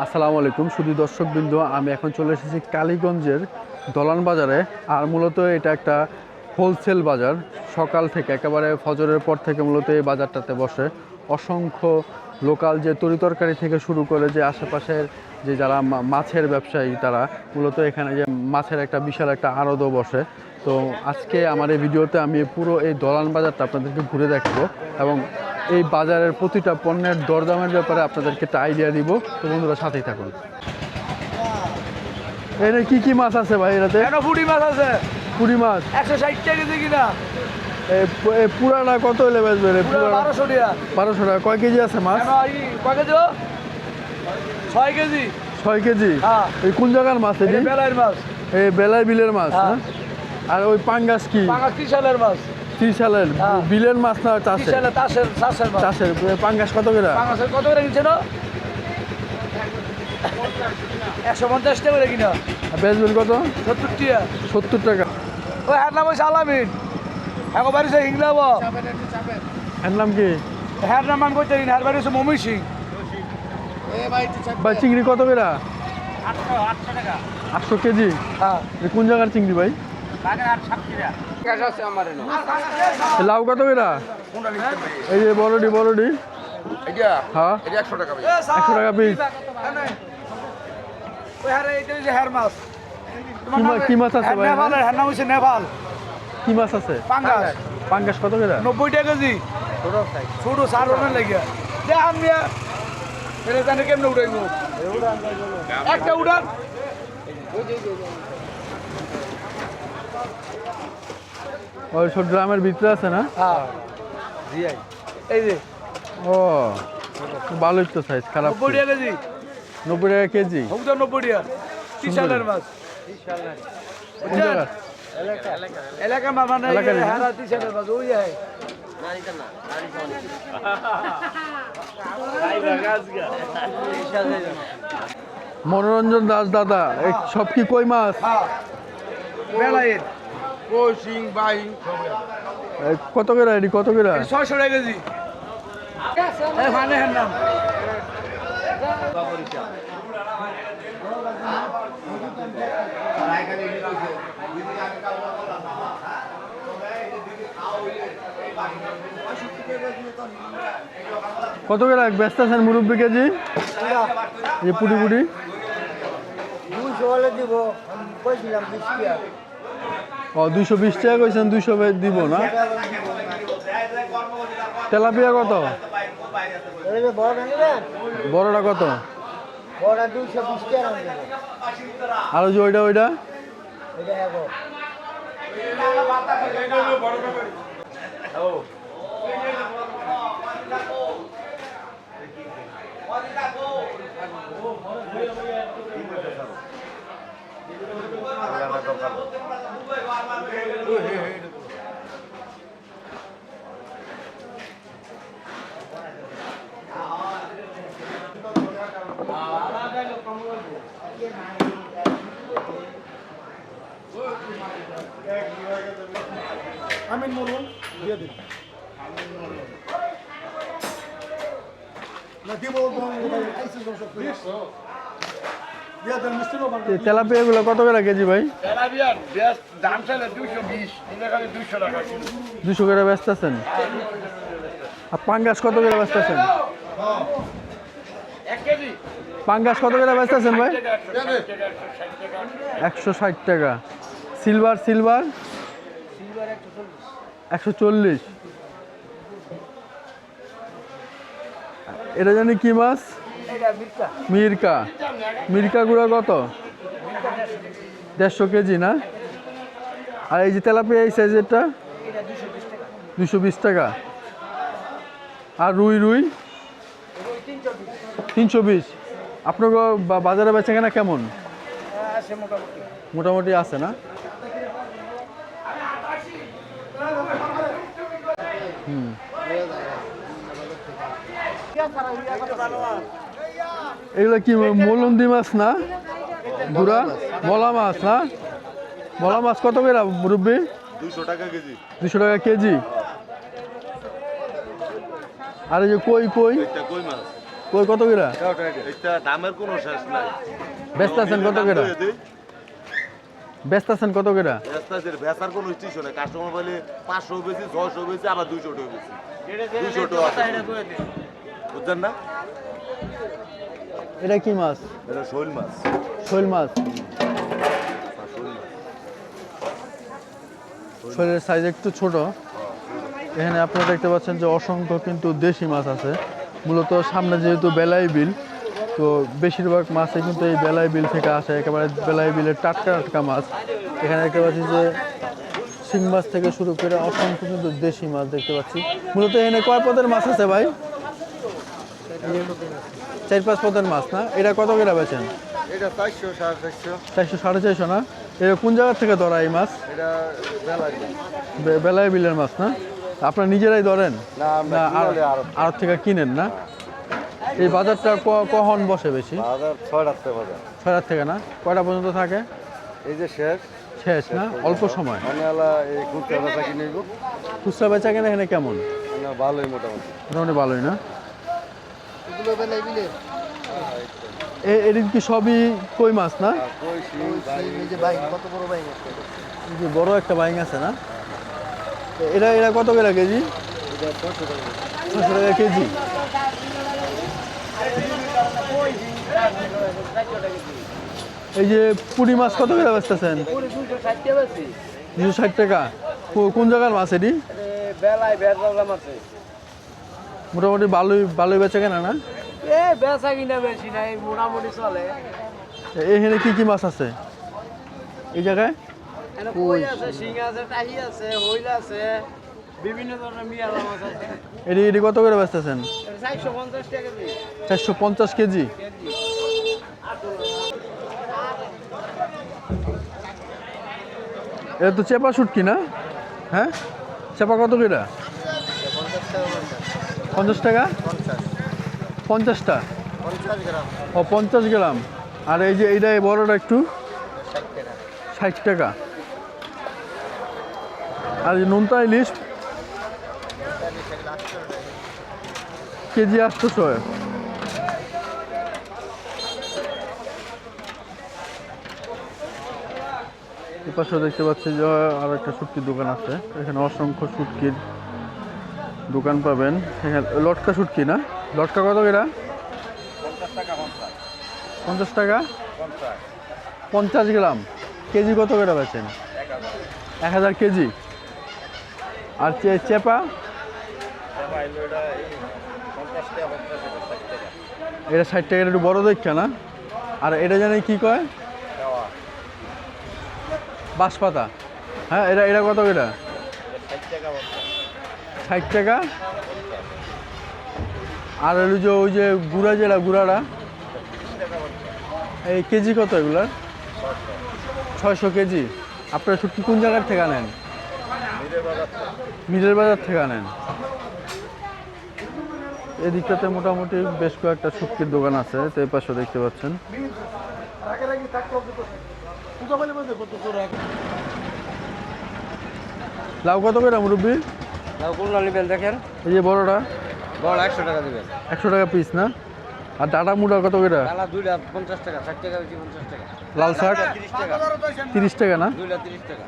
আসসালামু আলাইকুম শুধু দর্শকবৃন্দ, আমি এখন চলে এসেছি কালীগঞ্জের দলান বাজারে। আর মূলত এটা একটা হোলসেল বাজার। সকাল থেকে একেবারে ফজরের পর থেকে মূলত এই বাজারটাতে বসে অসংখ্য লোকাল যে তরিতরকারি থেকে শুরু করে যে আশেপাশের যে যারা মাছের ব্যবসায়ী তারা মূলত এখানে যে মাছের একটা বিশাল একটা আড়তও বসে। তো আজকে আমার এই ভিডিওতে আমি পুরো এই দলান বাজারটা আপনাদেরকে ঘুরে দেখাবো এবং এই বাজারের প্রতিটা পণ্যের দরদামের ব্যাপারে আপনাদেরকে একটা আইডিয়া দিব। তো বন্ধুরা সাথেই থাকুন। এখানে কি কি মাছ আছে ভাই? এটাতে পুঁটি মাছ আছে, পুঁটি মাছ 160 টাকা কেজি কিনা। পুরাটা কত হলে বেচবে? 1200 টাকা। 1200 টাকা। কয় কেজি আছে মাছ? কয় কেজি? 6 কেজি। 6 কেজি। হ্যাঁ। এই কোন জায়গার মাছ? এটি বেলার মাছ। এই বেলার বিলের মাছ না? আর ওই পাঙ্গাস কি? পাঙ্গাস 30 সালের মাছ। 30 সালের বিলের মাছ না 30 সালে চাষের মাছ। চাষের পাঙ্গাস কত করে? পাঙ্গাসের কত করে কিনছে না? 150 টাকা করে কিনা। বেচবেন কত? 70 টাকা। 70 টাকা। ওই হার নাম হচ্ছে আলামিন। হ্যাঁ বাড়ি সে হিংলাব। এর নাম কি? হ্যার নাম আমি কইতে হার বাড়ি হচ্ছে মমি সিং। ভাই চিংড়ি কত করে? 800 টাকা। 800 কেজি। হ্যাঁ। কোন জায়গার চিংড়ি ভাই? লাউ কত করে? এই যে বড়ডি হ্যাঁ 100 টাকা। 100 টাকা পিস। ওই হারে এইটা যে হেয়ার মাছ। কি মাছ আছে ভাই? নেপালের হেয়ার নাম হচ্ছে নেপাল। কি মাছ আছে? পাঙ্গাস। পাঙ্গাস কত করে? 90 টাকা কেজি। ছোট সার রনের লাগে দে আমি এর জানে কেমনে উড়াইবো? একটা উড়ান। ওই সব ড্রামের ভিতরে আছে না? হ্যাঁ এই যে ও ভালোই তো সাইজ, খারাপ 90 টাকা কেজি। 90 টাকা কেজি। হোক তো 90 টাকা। 30 সালের মাছ। কোন জায়গার? এলাকা মানে এলাকারই না? হারা 30 সালের মাছ ওই যায়। মনোরঞ্জন দাস দাদা, এই সব কি কই মাছ? হ্যাঁ বেলায়ের কই সিং বাই কত করে এটি? কত করে? 600 টাকা কেজি। এই মানে হের নাম কত করে ব্যস্ত আছেন মুরব্বী কেজি? এই যে পুটি পুটি 200 হলে দিব। আমি কইছিলাম 20 টাকা। 220 টাকা কইছেন, 200 দিব না? তেলাপিয়া কত? এই যে বড় নেবেন? বড়টা কত? বড় 220 টাকা নেবেন। আর ওই যে ওইটা এটা এগো আমিন বলুন দিয়ে দিন না দিব তেলাপিয়া গুলো কত করে কেজি ভাই? তেলাপিয়ার দাম চাইলে 220, এটা খালি 200 টাকা। 200 করে ব্যস্ত আছেন। আর পাঙ্গাস কত করে ব্যস্ত আছেন? 1 কেজি পাঙ্গাস কত করে ব্যস্ত আছেন ভাই? 160 টাকা। সিলভার 140। এটা জানি কি মাছ? মিরকা গুঁড়া কত? 150 কেজি না? আর এই যে তেলাপিয়া এই সাইজেরটা 220 টাকা। আর রুই 320। আপনার বাজারে বেচে কেনা কেমন? মোটামুটি আছে না? এগুলো কি মৌলন্দি মাছ না? গুড়া বলা মাছ না? বলা মাছ কত করে মুরব্বী? 200 টাকা কেজি। 200 টাকা কেজি। আর এই যে কই এটা কই মাছ কই কত করে? এটা দামের কোনো শেষ নাই। ব্যস্ত আছেন কত করে? ব্যস্ত আছেন কত করে? বেচার কোনো স্টেশন নাই। কাস্টমার বলে 500 বেশি, 600 বেশি, আবার 200 টাকা বেশি। 200 টাকা বুঝছেন না? এটা কি মাছ? এটা শোল মাছ। শোল মাছ। শোলের সাইজ একটু ছোট। এখানে আপনারা দেখতে পাচ্ছেন যে অসংখ্য কিন্তু দেশি মাছ আছে। মূলত সামনে যেহেতু বেলাই বিল, তো বেশিরভাগ মাছই কিন্তু এই বেলাই বিল থেকে আসে, একেবারে বেলাই বিলের টাটকা টাটকা মাছ। এখানে দেখতে পাচ্ছি যে শিং মাছ থেকে শুরু করে অসংখ্য কিন্তু দেশি মাছ দেখতে পাচ্ছি। মূলত এখানে কয় পদের মাছ আছে ভাই? 4-5 পদের মাছ না? এটা কত করে বেচেন? এটা 400, 450। 400, 450 না? এটা কোন জায়গা থেকে ধরা এই মাছ? এটা বেলার। বেলাই বিলের মাছ না? আপনারা নিজেরাই ধরেন না, আমরা না কিনলে আর থেকে কিনেন না? এই বাজারটা কখন বসে বেশি? বাজার 6টার থেকে বাজার। 6টার থেকে না? কয়টা পর্যন্ত থাকে? এই যে শেষ শেষ না? অল্প সময়। অনেলা এই কুর্তা বেচা কিনে নিব। খুচরা বেচা কেনা এখানে কেমন? না, ভালোই মোটামুটি। মোটামুটি ভালোই না? এগুলো বেলাই বিলে। এদিন কি সবই কই মাছ না? কই শিং, এই যে ভাই কত বড় ভাই আছে। এই যে বড় একটা বাইং আছে না? এটা এটা কত করে কেজি? এটা 600 টাকা। 600 টাকা কেজি। এই যে পুঁটি মাছ কত করে বেচতেছেন? 260 টাকা। কোন জায়গার মাছ এটি? বেলায় বেজালাম আছে। মোটামুটি ভালোই বেচা কেনা না? বেচা কিনা বেশি নাই, মোটামুটি চলে। এখানে কি কি মাছ আছে এই জায়গায়? কই আছে, শিং আছে, টাহি আছে, হইল আছে, বিভিন্ন ধরনের মিয়ালা মাছ আছে। এটি কত করে বেচতেছেন? 450 টাকা কেজি। 450 কেজি। এটা তো চেপা শুটকি না? হ্যাঁ, চেপা কত করে? 50 টাকা। 50টা? 50 গ্রাম। ও 50 গ্রাম। আর এই যে এইটা বড়টা একটু 60 টাকা। আর এই নোনতা ইলিশ কেজি 800। এই পাশে দেখতে পাচ্ছি যে আর একটা শুটকির দোকান আছে। এখানে অসংখ্য শুটকির দোকান পাবেন। এখানে লটকা শুটকি না? লটকা কত এটা? 50 টাকা। 50 গ্রাম। কেজি কত করে বেচেন? 1000 কেজি। আর চেপা? এটা 60 টাকা, একটু বড় দেখা না? আর এটা জানি কি কয়? বাঁশপাতা। হ্যাঁ, এটা কত এটা? 60 টাকা। আর ওই যে গুড়া যেটা গুড়াটা এই কেজি কত এগুলার? 600 কেজি। আপনারা শুটকি কোন জায়গার থেকে আনেন? মিরের বাজার থেকে আনেন। এদিকটাতে মোটামুটি বেশ কয়েকটা শুটকির দোকান আছে। তো এই পাশে দেখতে পাচ্ছেন। লাউ কত করে মুরব্বী? লাউ কোন নেবেন দেখেন? এই যে বড়টা? বড় 100 টাকা দিবেন। 100 টাকা পিস না? আর ডাটা মুড়া কত করে? ডালা দুইটা 50 টাকা, 60 টাকা বেশি 50 টাকা। লাল শাক 30 টাকা। 30 টাকা না? দুইটা 30 টাকা।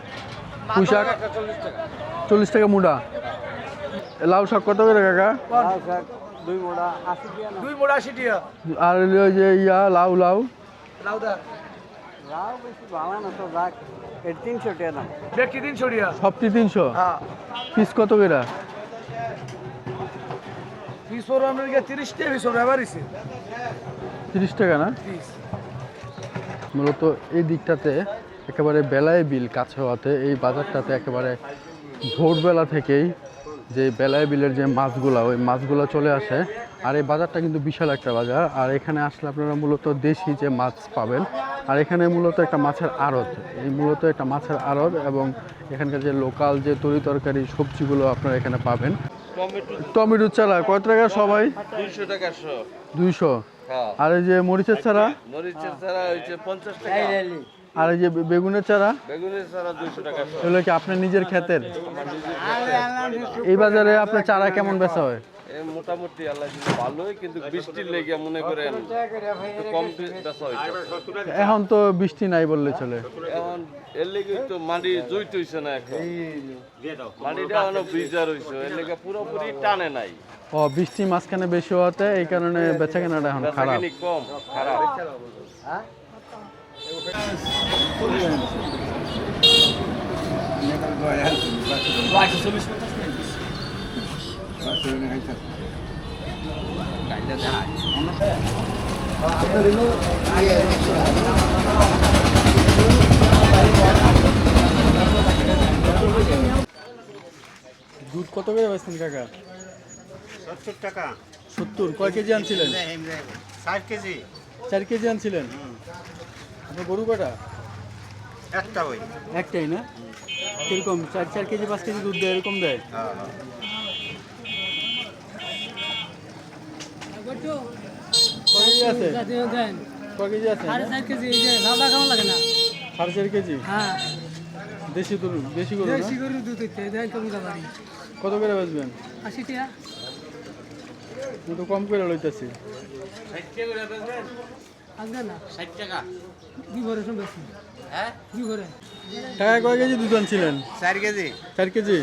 পুঁই শাক 40 টাকা। 40 টাকা মুড়া। লাউ শাক কত করে কাকা? লাউ শাক 2 মোড়া 80 টাকা। 2 মোড়া 80 টাকা। আর ওই যে লাউ লাউ বেশি ভালো না তো রাখ। এর 300 টাকা দাম। ব্যক্তি 300 টাকা। সবটি 300? হ্যাঁ। পিস কত করে? পিস ওর আমরা 30 টাকা পিস ওর এবারইছে। 30 টাকা না? পিস। মূলত এই দিকটাতে একেবারে বেলায় বিল কাছে হওয়াতে এই বাজারটাতে একেবারে ভোরবেলা থেকেই যে বেলায় বিলের যে মাছগুলা ওই মাছগুলো চলে আসে। আর এই বাজারটা কিন্তু বিশাল একটা বাজার। আর এখানে আসলে আপনারা মূলত দেশি যে মাছ পাবেন। আর এখানে মূলত একটা মাছের আড়ত, এই মূলত একটা মাছের আড়ত এবং এখানকার যে লোকাল যে তরি তরকারি সবজিগুলো আপনারা এখানে পাবেন। টমেটো চারা কত টাকা সবাই? 200 টাকা শ। 200। হ্যাঁ। আর এই যে মরিচের চারা? মরিচের চারা হইছে 50 টাকা। আর এই যে বেগুনের চারা? বেগুনের চারা 200 টাকা শ। এগুলো কি আপনার নিজের ক্ষেতের? এই বাজারে আপনার চারা কেমন বেচা হয়? মোটামুটি আল্লাহ দিলে ভালোই, কিন্তু বৃষ্টির লেগে মনে করেন একটু কম বেচা হইতো। এখন তো বৃষ্টি নাই বললে চলে। এখন এর লেগে তো মাটি জুইট হইছে না, এখন মাটিটা এখনো ভিজা রইছে, এর লেগে পুরোপুরি টানে নাই। ও বৃষ্টি মাঝখানে বেশি হওয়াতে এই কারণে বেচা কেনাটা এখন খারাপ। বেচাকেনি কম, খারাপ। দুধ কত করে বেচছেন কাকা? 70 টাকা। 70। কয় কেজি আনছিলেন? 4 কেজি। 4 কেজি আনছিলেন। আপনার গরু কটা? একটা ওই। একটাই না? কিরকম 4 কেজি 5 কেজি দুধ দেয়, এরকম দেয়? কয় কেজি আছে? কয় কেজি আছে? 4.5 কেজি। এই যে দাদা কেমন লাগে না? 4.5 কেজি। হ্যাঁ, দেশি গরু, দেশি গরু না? দেশি গরুর দুধ হচ্ছে, দেন কেমন দাবারি। কত করে বেচবেন? 80 টাকা। আমি তো কম করে লইতেছি। আসবে না? 60 টাকা। কি ভরে শুন বেশি? হ্যাঁ? কি ভরে? টাকা কয় কেজি দুধ আনছিলেন? 4 কেজি। 4 কেজি।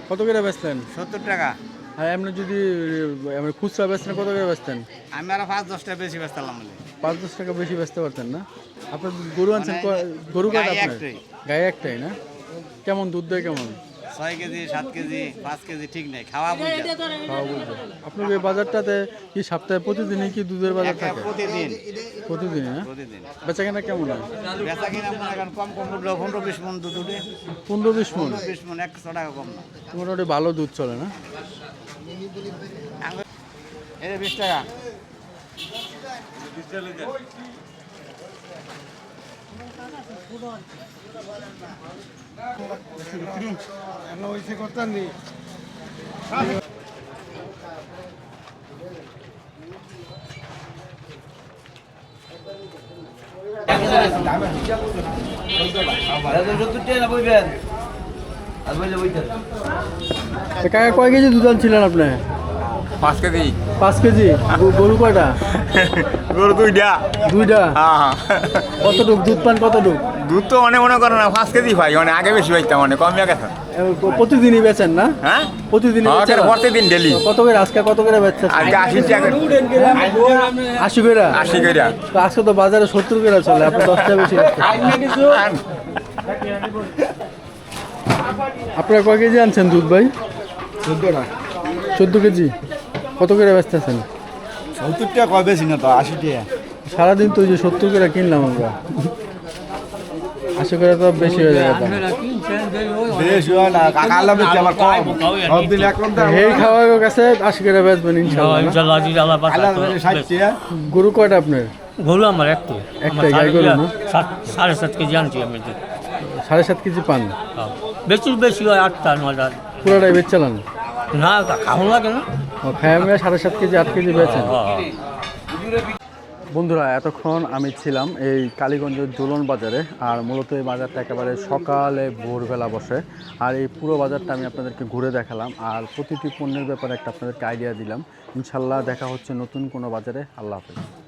কত করে বেচতেন? 70 টাকা। আর এমনি যদি এমনি খুচরা বেচতেন কত করে বেচতেন? আমি আর 5-10 টাকা বেশি বেচতাম বলে। 5-10 টাকা বেশি বেচতে পারতেন না? আপনার গরু আনছেন গরু কয়টা গায়ে আপনার? একটাই। গায়ে একটাই না? কেমন দুধ দেয় কেমন? 6 কেজি, 7 কেজি, 5 কেজি ঠিক নাই। খাওয়া বুঝা। খাওয়া বলতে আপনার এই বাজারটাতে কি সপ্তাহে প্রতিদিনই কি দুধের বাজার থাকে? প্রতিদিন। প্রতিদিনই না? প্রতিদিন। বেচা কেনা কেমন হয়? বেচা কিনা মনে করেন কম কম উঠলো 15-20 মণ দুধ উঠে। 15-20 মণ। 20 মণ 100 টাকা কম না। মোটামুটি ভালো দুধ চলে না? এটা 20 টাকা। কাকা কয় কেজি দুধ আনছিলেন আপনি? 5 কেজি। 5 কেজি। গরু কয়টা? গরু দুইটা। দুইটা। হ্যাঁ। কতটুক দুধ পান কতটুক? দুধ তো মনে করেন না 5 কেজি পাই, মানে আগে বেশি পাইতাম, মানে কমিয়া গেছে। প্রতিদিনই বেচেন না? হ্যাঁ প্রতিদিনই বেচেন? প্রতিদিন ডেলি। কত করে আজকে কত করে বেচছেন? আজকে 80 টাকা। 80 করে? 80 করে। তো আজকে তো বাজারে 70 করে চলে, আপনি 10 টাকা বেশি বেচছেন। আপনারা কয় কেজি আনছেন দুধ ভাই? 14 কেজি। কত করে বেচতেছেন? 70 টাকা কয় বেশি না তো, 80 টাকা। সারাদিন তো ওই যে 70 করে কিনলাম আমরা। 80 করে তো বেশি হয়ে যায়। বেশ হয় না, কাকা আল্লাহ বেশি আমার কম। সব দিন এখন তো এই খাওয়ার কাছে 80 করে বেচবেন ইনশাআল্লাহ না? আল্লাহ বেশি 60 টাকা। গরু কয়টা আপনার? গরু আমার একটাই। একটাই গাই গরু না? 7.5 কেজি আনছি আমি। 7.5 কেজি পান? বেশি বেশি হয় 8টা 9টা। পুরোটাই বেচ চালান? না, খাওয়া লাগে না। ও খায় আমরা 7.5 কেজি 8 কেজি বেচেন? বন্ধুরা এতক্ষণ আমি ছিলাম এই কালীগঞ্জের দোলন বাজারে, আর মূলত এই বাজারটা একেবারে সকালে ভোরবেলা বসে। আর এই পুরো বাজারটা আমি আপনাদেরকে ঘুরে দেখালাম, আর প্রতিটি পণ্যের ব্যাপারে একটা আপনাদেরকে আইডিয়া দিলাম। ইনশাল্লাহ দেখা হচ্ছে নতুন কোনো বাজারে। আল্লাহ হাফেজ।